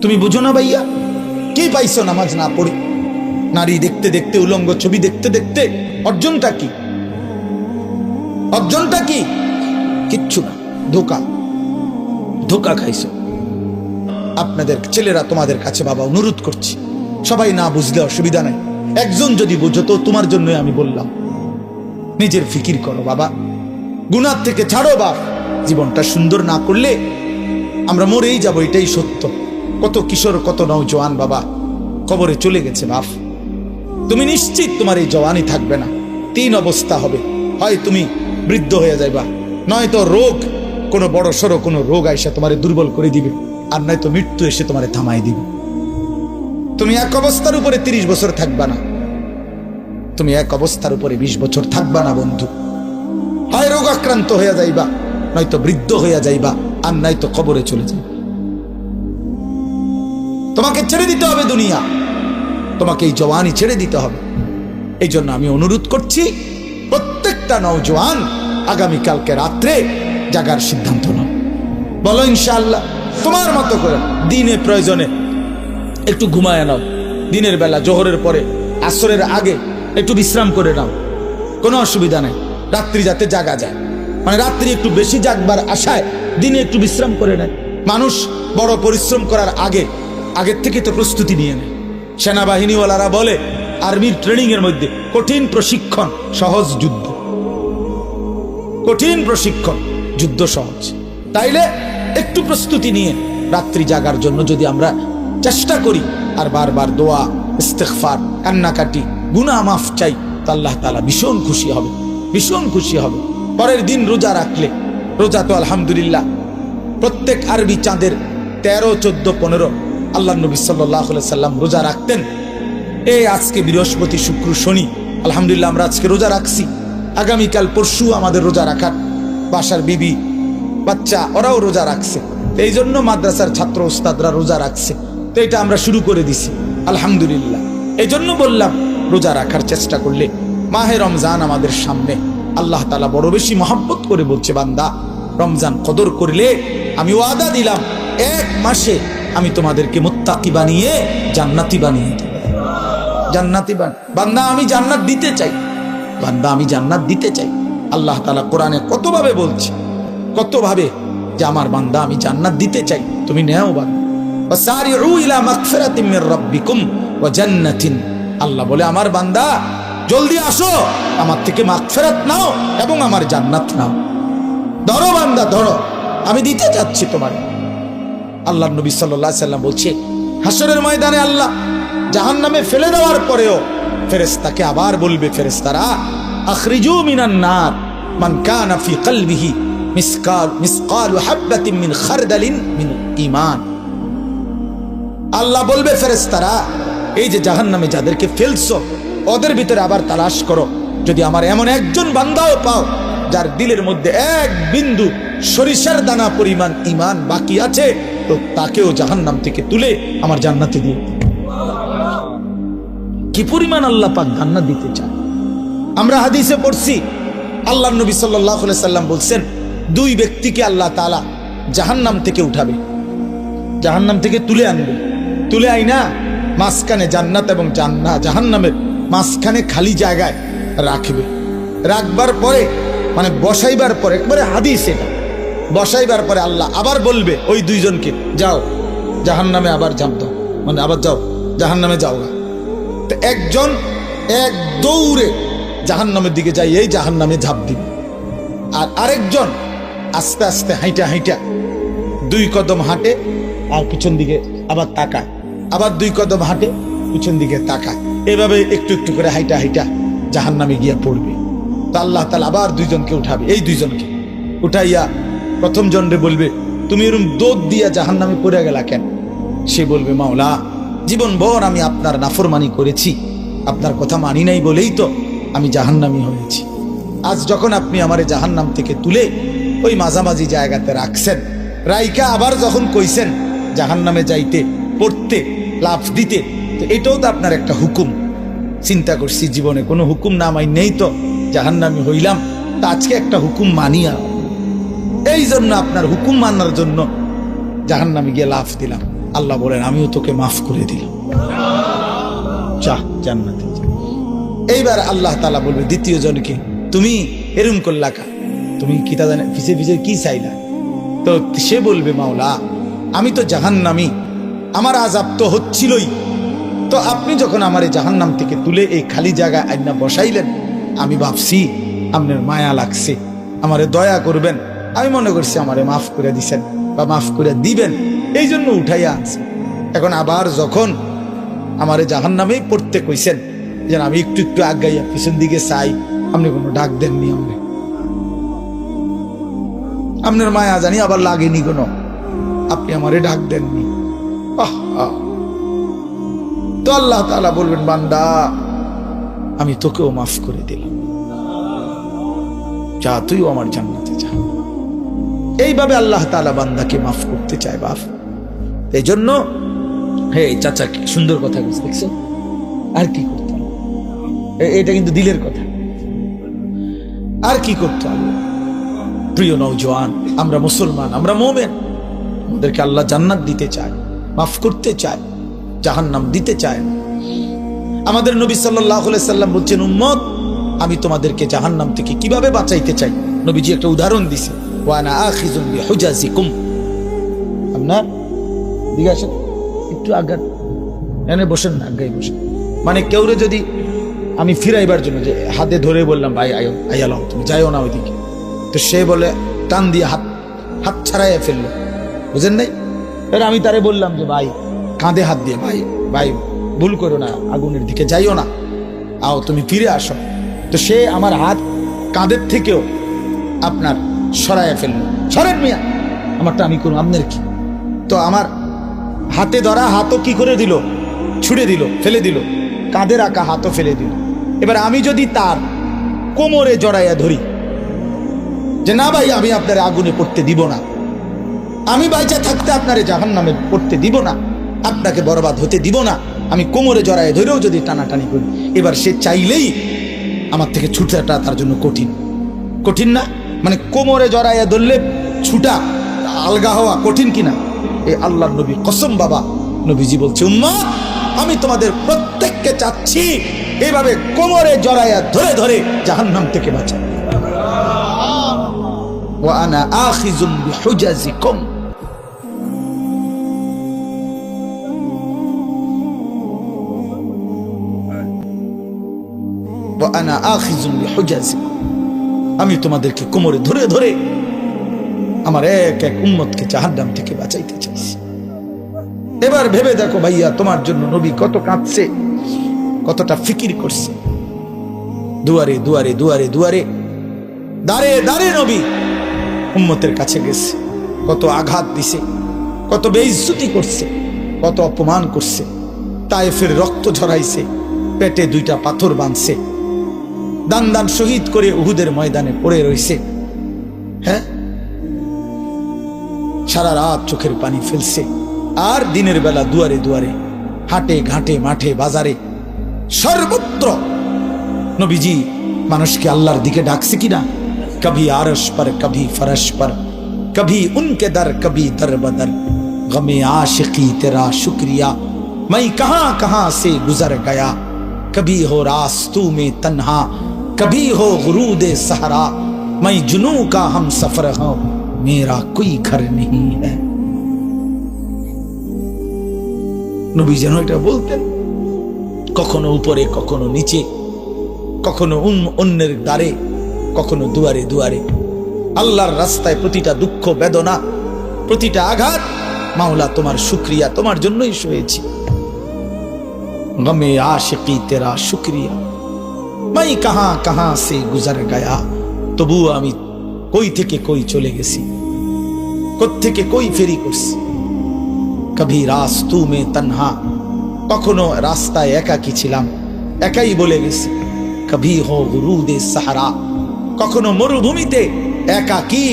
তুমি বুঝো না ভাইয়া? কি পাইছো নামাজ না পড়ে? নারী দেখতে দেখতে, উলঙ্গ ছবি দেখতে দেখতে অর্জনটা কি? অর্জনটা কি? কিচ্ছু না, ধোকা। ধোকা খাইছো। আপনাদের ছেলেরা তোমাদের কাছে বাবা অনুরোধ করছি, সবাই না বুঝলে অসুবিধা নাই, একজন যদি বুঝো তো তোমার জন্যই আমি বললাম, নিজের ফিকির করো বাবা, গুনাহ থেকে ছাড়ো বাপ। জীবনটা সুন্দর না করলে আমরা মরেই যাব, এটাই সত্য। কত কিশোর, কত নওজোয়ান বাবা কবরে চলে গেছে বাপ। তুমি নিশ্চিত তোমার এই জওয়ানি থাকবে না। তিন অবস্থা হবে, হয় তুমি বৃদ্ধ হয়ে যাইবা, নয়তো রোগ, কোনো বড় সড়ো কোনো রোগ আইসা তোমারে দুর্বল করে দিবে, আর নয়তো মৃত্যু এসে তোমারে থামাই দিবে। তুমি এক অবস্থার উপরে 30 বছর থাকবা না, তুমি এক অবস্থার উপরে 20 বছর থাকবা না বন্ধু। হয় রোগ আক্রান্ত হয়ে যাইবা, নয়তো বৃদ্ধ হয়ে যাইবা, আর নয়তো কবরে চলে যাইবা। তোমাকে ছেড়ে দিতে হবে দুনিয়া, তোমাকে এই জওয়ানি ছেড়ে দিতে হবে। এই জন্য আমি অনুরোধ করছি, প্রত্যেকটা নওজোয়ান আগামীকালকে রাত্রে জাগার সিদ্ধান্ত নাও। বলো ইনশাআল্লাহ, তোমার মতো করে দিনে প্রয়োজনে একটু ঘুমায় নাও, দিনের বেলা জোহরের পরে আসরের আগে একটু বিশ্রাম করে নাও, কোনো অসুবিধা নেই। রাত্রি যাতে জাগা যায়, মানে রাত্রি একটু বেশি জাগবার আশায় দিনে একটু বিশ্রাম করে নেয়। মানুষ বড় পরিশ্রম করার আগের থেকে তো প্রস্তুতি নিয়ে নেয়। সেনাবাহিনীওয়ালারা বলে আর্মির ট্রেনিং এর মধ্যে কঠিন প্রশিক্ষণ, সহজ যুদ্ধ। কঠিন প্রশিক্ষণ, যুদ্ধ সহজ। তাইলে একটু প্রস্তুতি নিয়ে রাত্রি জাগার জন্য যদি আমরা চেষ্টা করি, আর বারবার দোয়া, ইস্তেগফার, কান্নাকাটি, গুনাহ মাফ চাই, তো আল্লাহ তাআলা ভীষণ খুশি হবে, ভীষণ খুশি হবে। পরের দিন রোজা রাখলে, রোজা তো আলহামদুলিল্লাহ প্রত্যেক আরবি চাঁদের 13, 14, 15 আল্লাহ নবী সাল্লাল্লাহু আলাইহি সাল্লাম রোজা রাখতেন। এই আজকে বৃহস্পতি, শুক্র, শনি, আলহামদুলিল্লাহ আমরা আজকে রোজা রাখছি। আগামীকাল পরশু আমাদের রোজা রাখার, বাসার বিবি বাচ্চা ওরাও রোজা রাখছে, এই জন্য মাদ্রাসার ছাত্র ওস্তাদরা রোজা রাখছে, তো এটা আমরা শুরু করে দিছি আলহামদুলিল্লাহ। এই জন্য বললাম রোজা রাখার চেষ্টা করলে, মাহে রমজান আমাদের সামনে, আল্লাহ তাআলা বড় বেশি মহব্বত করে বলছে, বান্দা রমজান কদর করলে আমি ওয়াদা দিলাম 1 মাসে আমি তোমাদেরকে মুত্তাকি বানিয়ে জান্নাতি বানিয়ে দেব। জান্নাতি বান্দা আমি জান্নাত দিতে চাই, বান্দা আমি জান্নাত দিতে চাই। আল্লাহ তাআলা কোরআনে কতভাবে বলছে, কতভাবে যে আমার বান্দা আমি জান্নাত দিতে চাই, তুমি নেও বান্দা। ওয়াসারিউ ইলা মাগফিরাতিম মির রাব্বিকুম ওয়া জান্নাতিন, আল্লাহ বলে আমার বান্দা জলদি আসো, আমার থেকে মাগফিরাত নাও এবং আমার জান্নাত নাও। ধরো বান্দা ধরো, আমি দিতে চাচ্ছি তোমার। আল্লাহ নবী সাল্লাল্লাহু আলাইহি সাল্লাম বলছে, হাসরের ময়দানে আল্লাহ জাহান্নামে ফেলে দেওয়ার পরেও ফেরেশতাকে আবার বলবে, ফেরেশতারা আখরিজু মিনান নার মান কানা ফি কলবিহি মিসকাল হাববাতিন মিন খারদালিন মিন ঈমান। আল্লাহ বলবে ফেরেশতারা, এই যে জাহান্নামে যাদেরকে ফেলছো ওদের ভিতরে আবার তালাশ করো, যদি আমার এমন একজন বান্দাও পাও যার দিলের মধ্যে 1 বিন্দু সরিষার দানা পরিমাণ ঈমান বাকি আছে, তো তাকেও জাহান্নাম থেকে তুলে আমার জান্নাতে দিয়ে। কি পরিমাণ আল্লাহ পাক জান্নাত দিতে চান। আমরা হাদিসে পড়ছি, আল্লাহর নবী সাল্লাল্লাহু আলাইহি সাল্লাম বলছেন, 2 ব্যক্তিকে আল্লাহ তাআলা জাহান্নাম থেকে উঠাবে, জাহান্নাম থেকে তুলে আনবে, তুলে আইনা মাঝখানে জান্নাত এবং জাহান্নামের মাঝখানে খালি জায়গায় রাখবে। রাখবার পরে, মানে বসাইবার পরে, একবারে হাদিস এটা, বসাইবার পরে আল্লাহ আবার বলবে ওই 2 জনকে, যাও জাহান্নামে আবার ঝাঁপ দাও, মানে আবার যাও জাহান্নামে যাও গা। তো একজন এক দৌড়ে জাহান্নামের দিকে যাই, এই জাহান্নামে ঝাঁপ দিবে, আর আরেকজন আস্তে আস্তে হাইটা হাইটা 2 কদম হাঁটে আর পিছন দিকে আবার তাকায়, আবার 2 কদম হাঁটে পিছন দিকে তাকায়, এভাবে একটু একটু করে হাইটা হাইটা জাহান্নামে গিয়া পড়বে। তো আল্লাহ তাআলা আবার 2 জনকে উঠাবে, এই 2 জনকে উঠাইয়া প্রথম জনরে বলবে, তুমি এরকম দৌড় দিয়া জাহান্নামে পড়ে গেলা কেন? সে বলবে, মাওলা জীবন ভর আমি আপনার নাফরমানি করেছি, আপনার কথা মানি নাই বলেই তো আমি জাহান্নামী হয়েছি। আজ যখন আপনি আমারে জাহান্নাম থেকে তুলে ওই মাঝামাঝি জায়গাতে রাখছেন, রাইকা আবার যখন কইছেন জাহান্নামে যাইতে, পড়তে, লাফ দিতে, তো এটাও তো আপনার একটা হুকুম। চিন্তা করছি জীবনে কোনো হুকুম না মাই নেই তো জাহান্নামী হইলাম, তা আজকে একটা হুকুম মানিয়া, এই জন্য আপনার হুকুম মানার জন্য জাহান্নামে গিয়ে লাফ দিলাম। আল্লাহ বলেন আমিও তোকে মাফ করে দিলাম, যা জান্নাতে যা। এইবার আল্লাহ তাআলা বলবে দ্বিতীয় জনকে, তুমি এরম করলা কা, তুমি কি তা জানে পিছে পিছে কি চাইলা? তো সে বলবে মাওলা আমি তো জাহান্নামী, আমার আযাব তো হচ্ছিলই, তো আপনি যখন আমার এই জাহান্নাম থেকে তুলে এই খালি জায়গায় আইনা বসাইলেন, আমি ভাবছি আপনার মায়া লাগছে, আমারে দয়া করবেন, আমি মনে করছি আমারে মাফ করে দিছেন বা মাফ করে দিবেন, এই জন্য উঠাইয়া আনছি। এখন আবার যখন আমারে জাহান্নামেই পড়তে কইছেন, যেন আমি একটু একটু আগাইয়া পিছন দিকে চাই, আপনি কোনো ডাক দেননি আমারে, আপনার মায়া জানি আবার লাগেনি কোনো, আপনি আমারে ডাক দেননি। তো আল্লাহ তাআলা বলবেন বান্দা আমি তোকেও মাফ করে দিলাম, যা তুইও আমার জান্নাতে যা। এইভাবে আল্লাহ তাআলা বান্দাকে মাফ করতে চায় বাপ। এই জন্য হে চাচা কি সুন্দর কথা বলছে, দেখছো? আর কি করতে হবে, এটা কিন্তু দিলের কথা। আর কি করতে হবে? প্রিয় নওজোয়ান, আমরা মুসলমান, আমরা মুমিন, আমাদেরকে আল্লাহ জান্নাত দিতে চায়, মাফ করতে চায়, জাহান্নাম দিতে চায় না। আমাদের নবী সাল্লাল্লাহু আলাইহি সাল্লাম বলছেন উম্মত আমি তোমাদেরকে জাহান্নাম থেকে কিভাবে বাঁচাইতে চাই। নবীজি একটা উদাহরণ দিছে, ওয়া আনা আখিযুন বিহুজাজিকুম। আপনার দিকে আসেন, একটু আগান, এনে বসেন না, আগাই বসেন। মানে কেউরে যদি আমি ফিরাইবার জন্য যে হাতে ধরে বললাম ভাই আয়ো আয়ালাও, তুমি যাইও না ওইদিকে, তো সে বলে টান দিয়ে হাত ছাড়াইয়া ফেললো, বুঝেন নাই? এবার আমি তারে বললাম যে ভাই কাঁধে হাত দিয়ে, ভাই ভাই ভুল করো না, আগুনের দিকে যাইও না, আও তুমি ফিরে আসো। তো সে আমার হাত কাঁধের থেকেও আপনার সরাইয়া ফেললো, সরেন মিয়া, আমারটা আমি করুন, আপনার কি? তো আমার হাতে ধরা হাতও কি করে দিল, ছুড়ে দিল, ফেলে দিল, কাঁধে রাখা হাতও ফেলে দিল। এবার আমি যদি তার কোমরে জড়াইয়া ধরি যে না ভাই আমি আপনার আগুনে পড়তে দিব না, আমি বাইচা থাকতে আপনারে জাহান্নামে পড়তে দিব না, আপনাকে বরবাদ হতে দিব না, আমি কোমরে জড়ায় ধরেও যদি টানাটানি করি, এবার সে চাইলেই আমার থেকে ছুটাটা তার জন্য কঠিন, কঠিন না? মানে কোমরে জড়াইয়া ধরলে ছুটা আলগা হওয়া কঠিন কিনা? এই আল্লাহর নবী কসম বাবা, নবীজি বলছে উম্মত আমি তোমাদের প্রত্যেককে চাচ্ছি এইভাবে কোমরে জড়াইয়া ধরে ধরে জাহান্নাম থেকে বাঁচা। ওয়া আনা আখিযুন বিহুজাজিকুম। ওয়া আনা আখিযুন বিহুজাজিকুম, আমি তোমাদেরকে কোমরে ধরে ধরে আমার এক এক উম্মতকে জাহান্নাম থেকে বাঁচাইতে চাইছি। এবার ভেবে দেখো ভাইয়া, তোমার জন্য নবী কত কাঁদছে, কতটা ফিকির করছে। দুয়ারে দুয়ারে দুয়ারে দুয়ারে দাঁড়ে দাঁড়ে নবী উম্মতের কাছে গেছে, কত আঘাত দিছে, কত বেইজ্জতি করছে, কত অপমান করছে, তায়েফের রক্ত ঝরাইছে, পেটে 2টা পাথর বাঁধছে, দান দান শহীদ করে উহুদের ময়দানে পড়ে রইছে। হ্যাঁ, সারা রাত চোখের পানি ফেলছে, আর দিনের বেলা দুয়ারে দুয়ারে, হাটে ঘাটে, মাঠে বাজারে, সর্বত্র নবীজি মানুষকে আল্লাহর দিকে ডাকছে কিনা? কবি আরশ পর, কবি ফরশ পর, কবি উনকে দর, কবি দর বদর, গমে आशिकी तेरा शुक्रिया मैं कहां कहां से गुजर गया, कभी हो रास्तों में तन्हा, कभी हो गुरूद सहरा, मैं जुनू का हम सफर हूं, मेरा कोई घर नहीं है। নবী যেন এটা বলতেন, কখনো উপরে, কখনো নিচে, কখনো অন্যের দ্বারে, কখনো দুয়ারে দুয়ারে, আল্লাহর রাস্তায় প্রতিটা দুঃখ বেদনা, প্রতিটা আঘাত, মাওলা তোমার শুকরিয়া, তোমার জন্যই সয়েছি। গমে আশিকি তেরা শুকরিয়া মাই কাহা কাহা সে গুজার গায়া, তবুও আমি কই থেকে কই চলে গেছি, কোত্থেকে কই ফেরি করছি। কভি রাস্তু মে তন্হা, কখনো রাস্তায় একাকী ছিলাম, একাই বলে গেছি। কভি হো গুরুদে সাহারা, কখনো মরুভূমিতে একাকী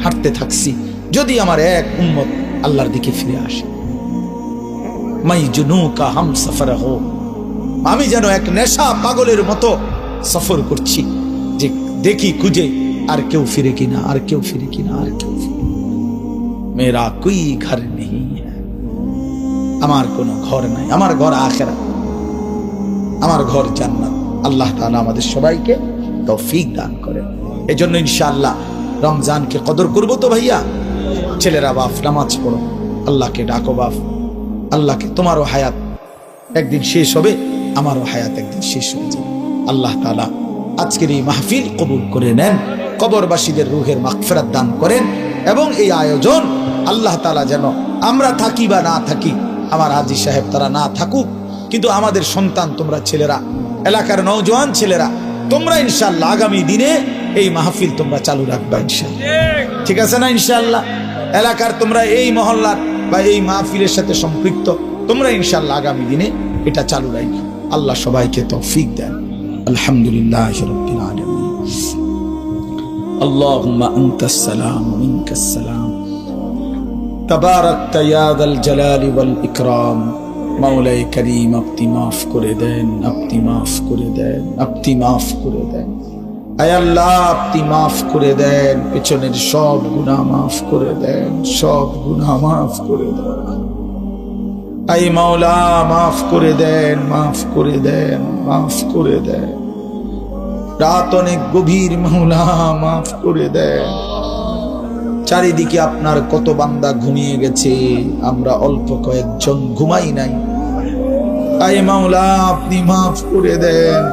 হাঁটতে থাকছি, যদি আমার এক উম্মত আল্লাহর দিকে ফিরে আসে। মাই জুনু কা হাম সফর হো, আমি যেন এক নেশা পাগলের মতো সফর করছি, যে দেখি খুঁজে আর কেউ ফিরে কিনা, আর কেউ ফিরে কিনা, আর কেউ ফিরে, মেরা কোই ঘর নেই হ্যায়। আমার কোনো ঘর নাই, আমার ঘর আখিরাত, আমার ঘর জান্নাত। আল্লাহ তাআলা আমাদের সবাইকে তৌফিক দান করেন। এজন্য ইনশাআল্লাহ রমজানকে কদর করব তো ভাইয়া। ছেলেরা বাপ নামাজ পড়ো, আল্লাহকে ডাকো বাপ, আল্লাহকে। তোমারও হায়াত একদিন শেষ হবে, আমারও হায়াত একদিন শেষ হয়ে যাবে। আল্লাহ তাআলা আজকের এই মাহফিল কবুল করে নেন, কবরবাসীদের রুহের মাগফিরাত দান করেন, এবং এই আয়োজন আল্লাহ তাআলা যেন আমরা থাকি বা না থাকি, আমার হাজী সাহেব তারা না থাকুক, কিন্তু আমাদের সন্তান তোমরা ছেলেরা, এলাকার নওজোয়ান ছেলেরা, তোমরা ইনশাআল্লাহ আগামী দিনে এই মাহফিল তোমরা চালু রাখবা ইনশাআল্লাহ। ঠিক আছে না? ইনশাআল্লাহ এলাকার তোমরা এই মহল্লার বা এই মাহফিলের সাথে সম্পৃক্ত, তোমরা ইনশাআল্লাহ আগামী দিনে এটা চালু রাখবে। আল্লাহ সবাইকে তৌফিক দেন। আলহামদুলিল্লাহি রাব্বিল আলামিন। আল্লাহুম্মা আনতাস সালাম ওয়া মিনকাস সালাম, তাবারাকতা ইয়া যাল জালালি ওয়াল ইকরাম। মাওলাই করিম আপনি মাফ করে দেন, আপনি মাফ করে দেন, আপনি মাফ করে দেন। আয় আল্লাহ আপনি মাফ করে দেন, পেছনের সব গুনাহ মাফ করে দেন, সব গুনাহ মাফ করে দেন। আয় মাওলা মাফ করে দেন, মাফ করে দেন, মাফ করে দেন। রাত অনেক গভীর, মাওলা মাফ করে দেন। চারিদিকে আপনার কত বান্দা ঘুমিয়ে গেছে, আমরা অল্প কয়েকজন ঘুমাই নাই। আয় মাওলা আপনি মাফ করে দেন।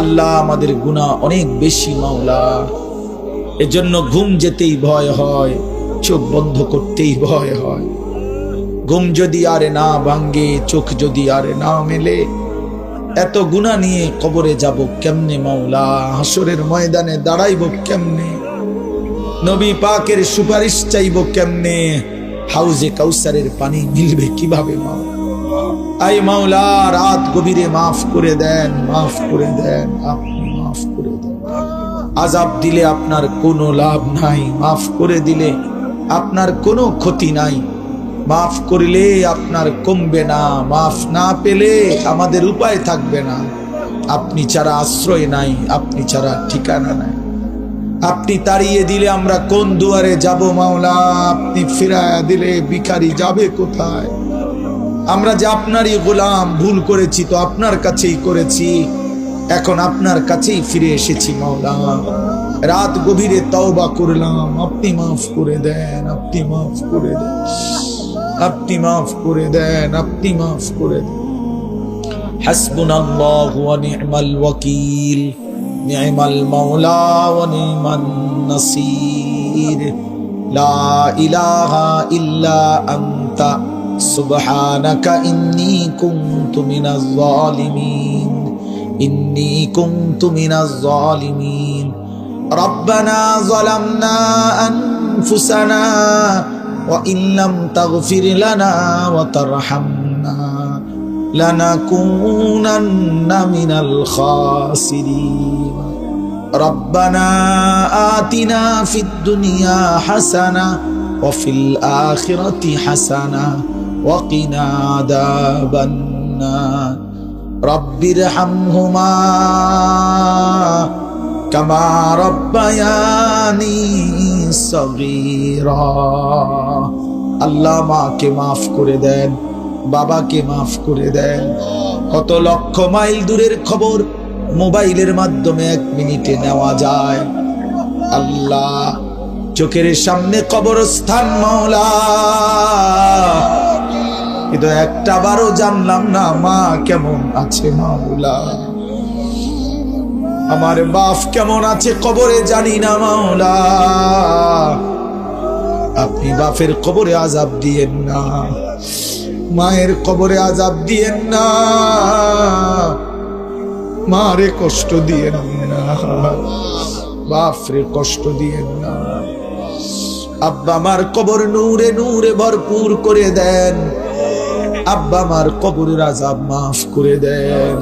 আল্লাহ আমাদের গুনাহ অনেক বেশি মাওলা, এজন্য ঘুম যেতেই ভয় হয়, চোখ বন্ধ করতেই ভয় হয়। ঘুম যদি আরে না ভাঙ্গে, চোখ যদি আরে না মেলে, এত গুনাহ নিয়ে কবরে যাব কেমনে মাওলা? হাসরের ময়দানে দাঁড়াইব কেমনে? নবী পাকের সুপারিশ চাইব কেমনে? হাউজে কাউসারের পানি মিলবে কিভাবে মাওলা? আয় মাওলা রাত গভীরে মাফ করে দেন, মাফ করে দেন, আপনি মাফ করে দেন। আযাব দিলে আপনার কোনো লাভ নাই, মাফ করে দিলে আপনার কোনো ক্ষতি নাই। মাফ করলে আপনার কমবে না, মাফ না পেলে আমাদের উপায় থাকবে না। আপনি ছাড়া আশ্রয় নাই, আপনি ছাড়া ঠিকানা নাই। আপনি তাড়িয়ে দিলে আমরা কোন দুয়ারে যাব মাওলা? আপনি ফিরায়া দিলে ভিখারি যাবে কোথায়? আমরা যে আপনারই গোলাম, ভুল করেছি তো আপনার কাছেই করেছি, এখন আপনার কাছেই ফিরে এসেছি মাওলা। রাত গভীরে তওবা করলাম, আপনি মাফ করে দেন, আপনি মাফ করে দেন, আপনি মাফ করে দেন, আপনি মাফ করে দেন। হাসবুনাল্লাহু ওয়া নি'মাল ওয়াকিল, নি'মাল মাওলা ওয়া নি'মান নাসির। লা ইলাহা ইল্লা আনতা সুবহানাকা ইন্নী কুনতু মিনাজ জালিমিন, ইন্নী কুনতু মিনাজ জালিমিন। রব্বানা যালামনা আনফুসানা ওয়া ইন লাম তাগফির লানা ওয়া তারহামনা লানাকুনান্না মিনাল খাসিরিন। রব্বানা আতিনা ফিদ দুনিয়া হাসানা ওয়া ফিল আখিরাতি হাসানা ওয়া কিনা আযাবান নার। রব্বিরহামহুমা কামা রব্বায়ানি সগীরা। আল্লাহ মাকে মাফ করে দেন, বাবাকে মাফ করে দেন। কত লক্ষ মাইল দূরের খবর মোবাইলের মাধ্যমে 1 মিনিটে নেওয়া যায়। আল্লাহ চোখের সামনে কবরস্থান মাওলা, কিন্তু একটা বারও জানলাম না মা কেমন আছে মাওলা, আমার বাপ কেমন আছে কবরে জানি না মাওলা। আপনি বাপের কবরে আযাব দিয়েন না, মায়ের কবরে আযাব দিয়েন না, মারে কষ্ট দিয়েন না, বাপরে কষ্ট দিয়েন না। আব্বা আমার কবর নূরে নূরে ভরপুর করে দেন, আব্বা আমার কবরের আযাব মাফ করে দেন।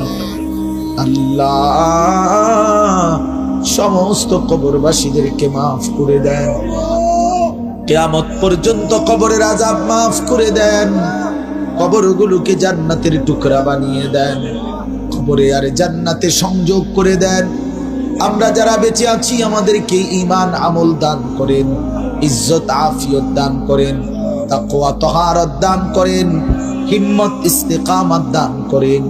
আল্লাহ সমস্ত কবরবাসীদেরকে মাফ করে দেন, কিয়ামত পর্যন্ত কবরের আযাব মাফ করে দেন। কবরগুলোকে জান্নাতের টুকরা বানিয়ে দেন, কবরে আর জান্নাতে সংযোগ করে দেন। আমরা যারা বেঁচে আছি আমাদেরকে ঈমান আমল দান করেন, ইজ্জত আফিয়ত দান করেন। তাকওয়া তাহারাত দান করেন, হিম্মত ইস্তেকামাত দান করেন।